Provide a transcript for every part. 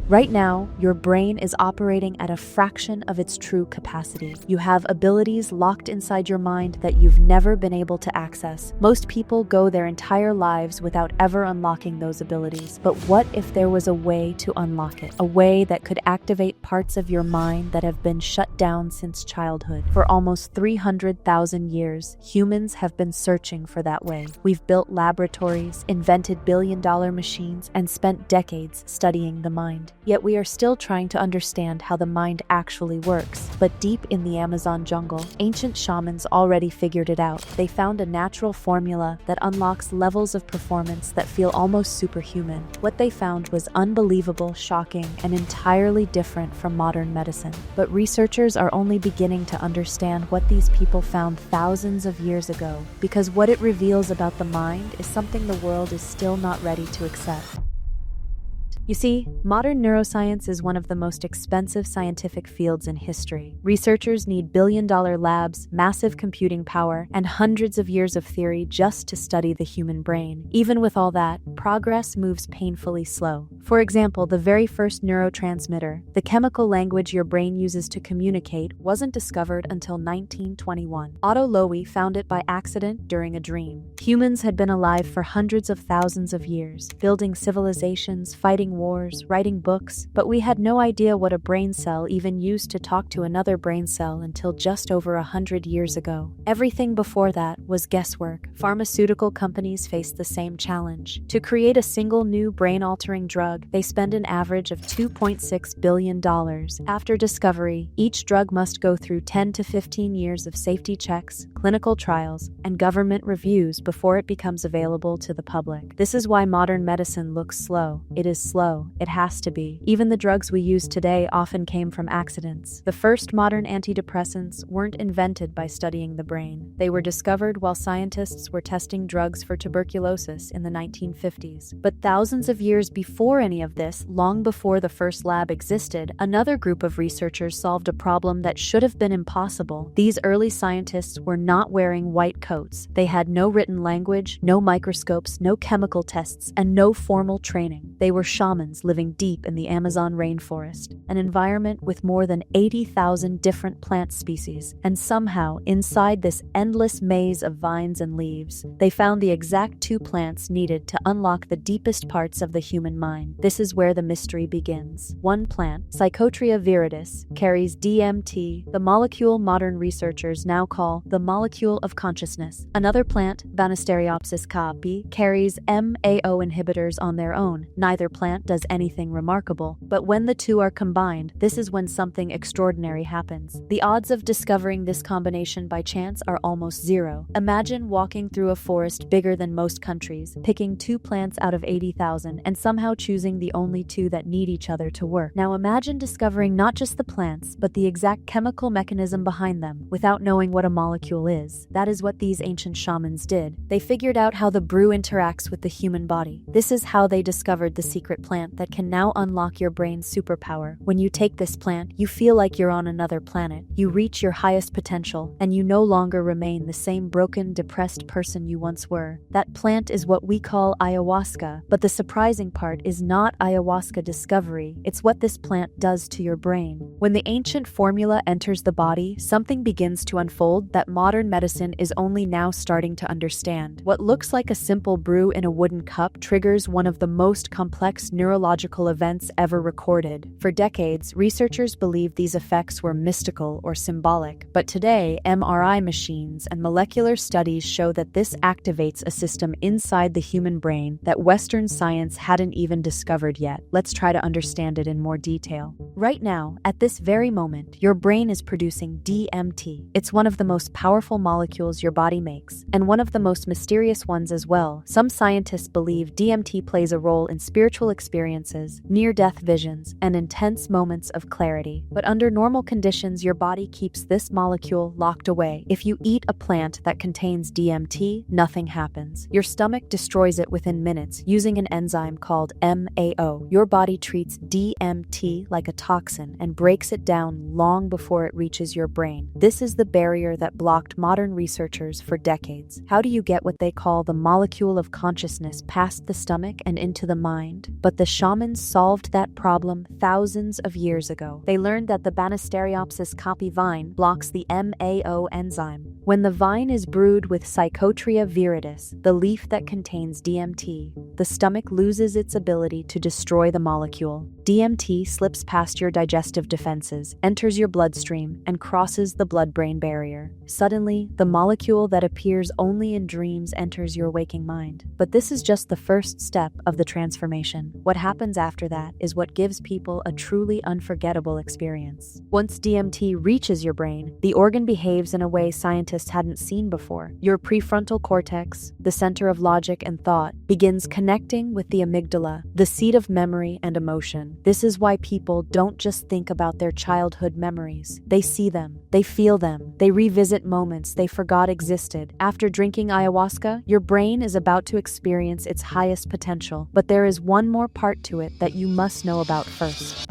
Right now, your brain is operating at a fraction of its true capacity. You have abilities locked inside your mind that you've never been able to access. Most people go their entire lives without ever unlocking those abilities. But what if there was a way to unlock it? A way that could activate parts of your mind that have been shut down since childhood. For almost 300,000 years, humans have been searching for that way. We've built laboratories, invented billion-dollar machines, and spent decades studying the mind. Yet we are still trying to understand how the mind actually works. But deep in the Amazon jungle, ancient shamans already figured it out. They found a natural formula that unlocks levels of performance that feel almost superhuman. What they found was unbelievable, shocking, and entirely different from modern medicine. But researchers are only beginning to understand what these people found thousands of years ago, because what it reveals about the mind is something the world is still not ready to accept. You see, modern neuroscience is one of the most expensive scientific fields in history. Researchers need billion-dollar labs, massive computing power, and hundreds of years of theory just to study the human brain. Even with all that, progress moves painfully slow. For example, the very first neurotransmitter, the chemical language your brain uses to communicate, wasn't discovered until 1921. Otto Lowy found it by accident during a dream. Humans had been alive for hundreds of thousands of years, building civilizations, fighting wars, writing books, but we had no idea what a brain cell even used to talk to another brain cell until just over 100 years ago. Everything before that was guesswork. Pharmaceutical companies faced the same challenge. To create a single new brain-altering drug, they spend an average of $2.6 billion. After discovery, each drug must go through 10 to 15 years of safety checks, clinical trials, and government reviews before it becomes available to the public. This is why modern medicine looks slow. It is slow. It has to be. Even the drugs we use today often came from accidents. The first modern antidepressants weren't invented by studying the brain. They were discovered while scientists were testing drugs for tuberculosis in the 1950s. But thousands of years before any of this, long before the first lab existed, another group of researchers solved a problem that should have been impossible. These early scientists were not wearing white coats. They had no written language, no microscopes, no chemical tests, and no formal training. They were shamans living deep in the Amazon rainforest, an environment with more than 80,000 different plant species. And somehow, inside this endless maze of vines and leaves, they found the exact two plants needed to unlock the deepest parts of the human mind. This is where the mystery begins. One plant, Psychotria viridis, carries DMT, the molecule modern researchers now call the molecule of consciousness. Another plant, Banisteriopsis caapi, carries MAO inhibitors on their own. Neither plant does anything remarkable, but when the two are combined, this is when something extraordinary happens. The odds of discovering this combination by chance are almost zero. Imagine walking through a forest bigger than most countries, picking two plants out of 80,000, and somehow choosing the only two that need each other to work. Now imagine discovering not just the plants, but the exact chemical mechanism behind them, without knowing what a molecule is. That is what these ancient shamans did. They figured out how the brew interacts with the human body. This is how they discovered the secret plant that can now unlock your brain's superpower. When you take this plant, you feel like you're on another planet. You reach your highest potential, and you no longer remain the same broken, depressed person you once were. That plant is what we call ayahuasca, but the surprising part is not ayahuasca discovery, it's what this plant does to your brain. When the ancient formula enters the body, something begins to unfold that modern medicine is only now starting to understand. What looks like a simple brew in a wooden cup triggers one of the most complex neurological events ever recorded. For decades, researchers believed these effects were mystical or symbolic, but today, MRI machines and molecular studies show that this activates a system inside the human brain that Western science hadn't even discovered yet. Let's try to understand it in more detail. Right now, at this very moment, your brain is producing DMT. It's one of the most powerful molecules your body makes, and one of the most mysterious ones as well. Some scientists believe DMT plays a role in spiritual experiences, near-death visions, and intense moments of clarity. But under normal conditions, your body keeps this molecule locked away. If you eat a plant that contains DMT, nothing happens. Your stomach destroys it within minutes using an enzyme called MAO. Your body treats DMT like a toxin and breaks it down long before it reaches your brain. This is the barrier that blocked modern researchers for decades. How do you get what they call the molecule of consciousness past the stomach and into the mind? But But the shamans solved that problem thousands of years ago. They learned that the Banisteriopsis caapi vine blocks the MAO enzyme. When the vine is brewed with Psychotria viridis, the leaf that contains DMT, the stomach loses its ability to destroy the molecule. DMT slips past your digestive defenses, enters your bloodstream, and crosses the blood-brain barrier. Suddenly, the molecule that appears only in dreams enters your waking mind. But this is just the first step of the transformation. What happens after that is what gives people a truly unforgettable experience. Once DMT reaches your brain, the organ behaves in a way scientists hadn't seen before. Your prefrontal cortex, the center of logic and thought, begins connecting with the amygdala, the seat of memory and emotion. This is why people don't just think about their childhood memories. They see them, they feel them, they revisit moments they forgot existed. After drinking ayahuasca, your brain is about to experience its highest potential, but there is one more part to it that you must know about first.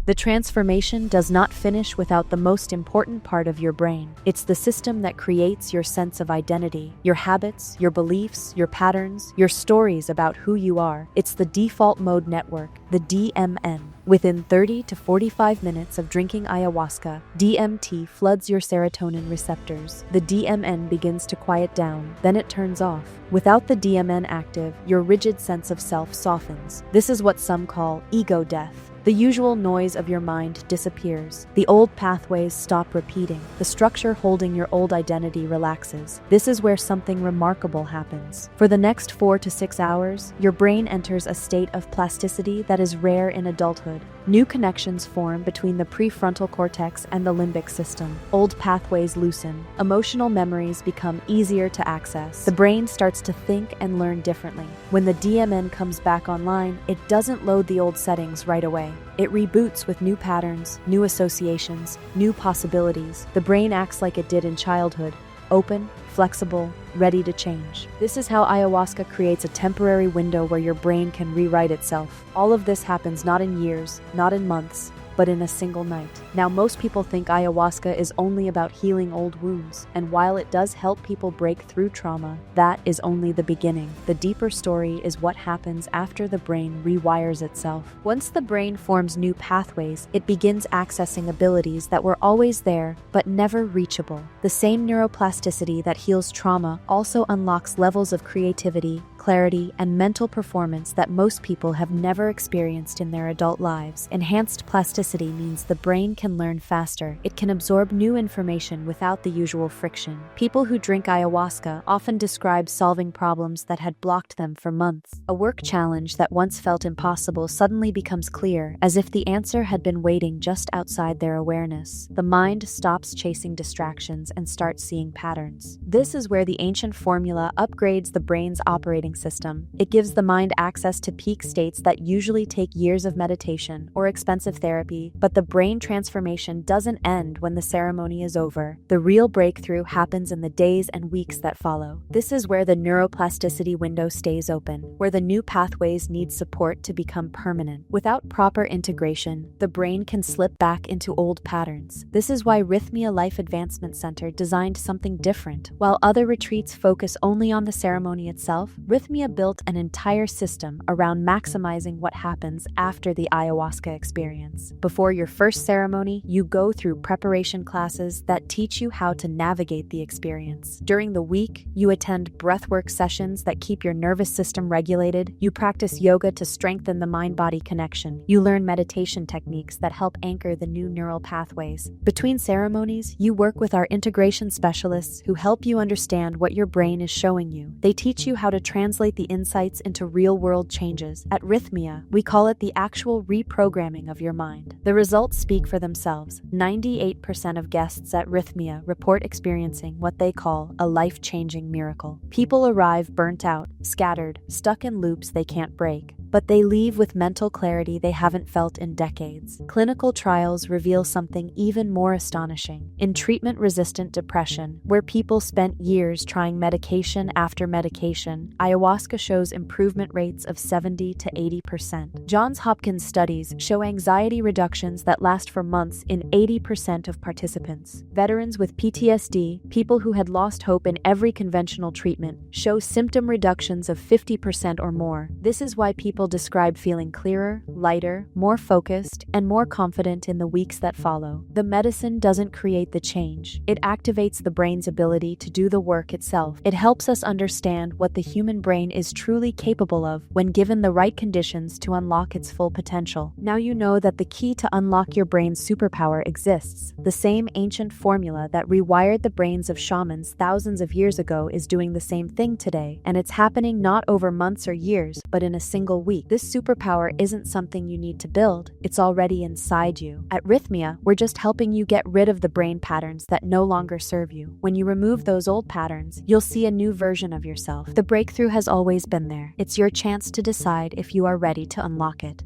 The transformation does not finish without the most important part of your brain. It's the system that creates your sense of identity, your habits, your beliefs, your patterns, your stories about who you are. It's the default mode network, the DMN. Within 30 to 45 minutes of drinking ayahuasca, DMT floods your serotonin receptors. The DMN begins to quiet down, then it turns off. Without the DMN active, your rigid sense of self softens. This is what some call ego death. The usual noise of your mind disappears. The old pathways stop repeating. The structure holding your old identity relaxes. This is where something remarkable happens. For the next 4 to 6 hours, your brain enters a state of plasticity that is rare in adulthood. New connections form between the prefrontal cortex and the limbic system. Old pathways loosen. Emotional memories become easier to access. The brain starts to think and learn differently. When the DMN comes back online, it doesn't load the old settings right away. It reboots with new patterns, new associations, new possibilities. The brain acts like it did in childhood, open, flexible, ready to change. This is how ayahuasca creates a temporary window where your brain can rewrite itself. All of this happens not in years, not in months, but in a single night. Now, most people think ayahuasca is only about healing old wounds, and while it does help people break through trauma, that is only the beginning. The deeper story is what happens after the brain rewires itself. Once the brain forms new pathways, it begins accessing abilities that were always there, but never reachable. The same neuroplasticity that heals trauma also unlocks levels of creativity, clarity, and mental performance that most people have never experienced in their adult lives. Enhanced plasticity means the brain can learn faster. It can absorb new information without the usual friction. People who drink ayahuasca often describe solving problems that had blocked them for months. A work challenge that once felt impossible suddenly becomes clear, as if the answer had been waiting just outside their awareness. The mind stops chasing distractions and starts seeing patterns. This is where the ancient formula upgrades the brain's operating system. It gives the mind access to peak states that usually take years of meditation or expensive therapy, but the brain transformation doesn't end when the ceremony is over. The real breakthrough happens in the days and weeks that follow. This is where the neuroplasticity window stays open, where the new pathways need support to become permanent. Without proper integration, the brain can slip back into old patterns. This is why Rhythmia Life Advancement Center designed something different. While other retreats focus only on the ceremony itself, Rhythmia built an entire system around maximizing what happens after the ayahuasca experience. Before your first ceremony, you go through preparation classes that teach you how to navigate the experience. During the week, you attend breathwork sessions that keep your nervous system regulated. You practice yoga to strengthen the mind-body connection. You learn meditation techniques that help anchor the new neural pathways. Between ceremonies, you work with our integration specialists who help you understand what your brain is showing you. They teach you how to translate the insights into real-world changes. At Rhythmia, we call it the actual reprogramming of your mind. The results speak for themselves. 98% of guests at Rhythmia report experiencing what they call a life-changing miracle. People arrive burnt out, scattered, stuck in loops they can't break, but they leave with mental clarity they haven't felt in decades. Clinical trials reveal something even more astonishing. In treatment-resistant depression, where people spent years trying medication after medication, ayahuasca shows improvement rates of 70 to 80%. Johns Hopkins studies show anxiety reductions that last for months in 80% of participants. Veterans with PTSD, people who had lost hope in every conventional treatment, show symptom reductions of 50% or more. This is why people people describe feeling clearer, lighter, more focused, and more confident in the weeks that follow. The medicine doesn't create the change. It activates the brain's ability to do the work itself. It helps us understand what the human brain is truly capable of when given the right conditions to unlock its full potential. Now you know that the key to unlock your brain's superpower exists. The same ancient formula that rewired the brains of shamans thousands of years ago is doing the same thing today, and it's happening not over months or years, but in a single week. This superpower isn't something you need to build, it's already inside you. At Rhythmia, we're just helping you get rid of the brain patterns that no longer serve you. When you remove those old patterns, you'll see a new version of yourself. The breakthrough has always been there. It's your chance to decide if you are ready to unlock it.